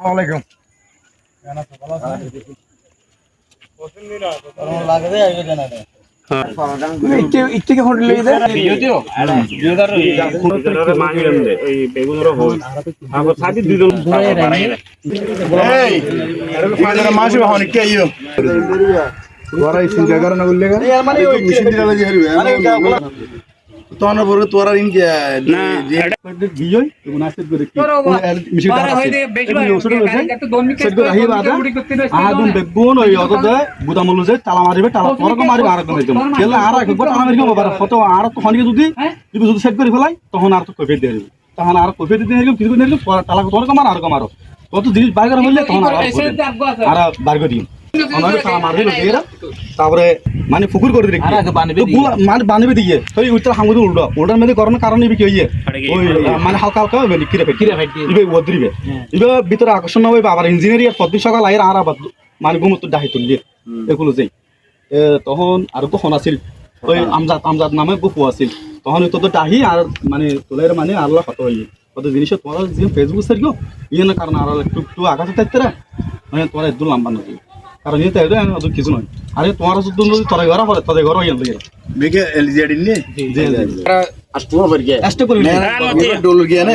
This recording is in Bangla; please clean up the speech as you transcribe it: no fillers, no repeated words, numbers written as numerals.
আলাইকুম ইচ্ছে ফোন লই দে ভিডিও এই বেগুনর হই আবার সাদি দুজন এই আরে ফাজার মাসে হন কে আইও তোরা এই চিন্তা করে না বললে মানে ওই মিশন দিলা লাগি হরিবে মানে তোনা বড় তোরা ইন কে না ভিজই তো নাস্তে করে কি মিশন দিলা হই দে বেশি একটু দনমি কেস করে আদম বেগুন ওই অতদে বুদামলু যে তালা মারিবে তালা পরক মারিবে আর কোন একদম কেলা আর একবার তালা মারিবে বাবার ফটো আর তো হনি যদি সেট করে ফেলাই তখন আর তো কইবে দিয়ে দিবে তখন আর কইবে দিয়ে দিবে কিছু দিলে তালা পরক মার আর মারো কত জিনিস বাইরে করে হইলে তখন আর বার করে দিই অনরে তালা মারবে লইরা তারপরে মানে ফুকুর করে দিই মানে বানিবে দিয়ে তুই উত্তর হামুদ উল্টো উল্টার মধ্যে করোনা কারণে কি হইয়ে ওই মানে হালকা হালকা হবে কিরে ফাইট ইবে ওদরিবে ইবে ভিতরে আকর্ষণ হবে আবার ইঞ্জিনিয়ারিং পদ্ধতি সকাল আইরা আর আবার মানে গুমত ডাহি তুললি এগুলো যাই তখন আর কখন আছিল ওই আমজাদ নামে গুফু আছিল তখন তো ডাহি আর মানে তোলের মানে আল্লাহ কত হইয়ে কত জিনিস তোরা যে ফেসবুক সাইগো ইয়ে না কারণ আর একটু আগাতে থাকতে রে মানে তোরা একটু লম্বা না কারণ এটা এটা কিছু নয় আরে তোমার যদি তোরা ঘর পরে তোদের ঘর হইয়া লইয়া বেকে এলজিডি নে যে আসতো পারগে আসতো করি না ডোল গিয়া না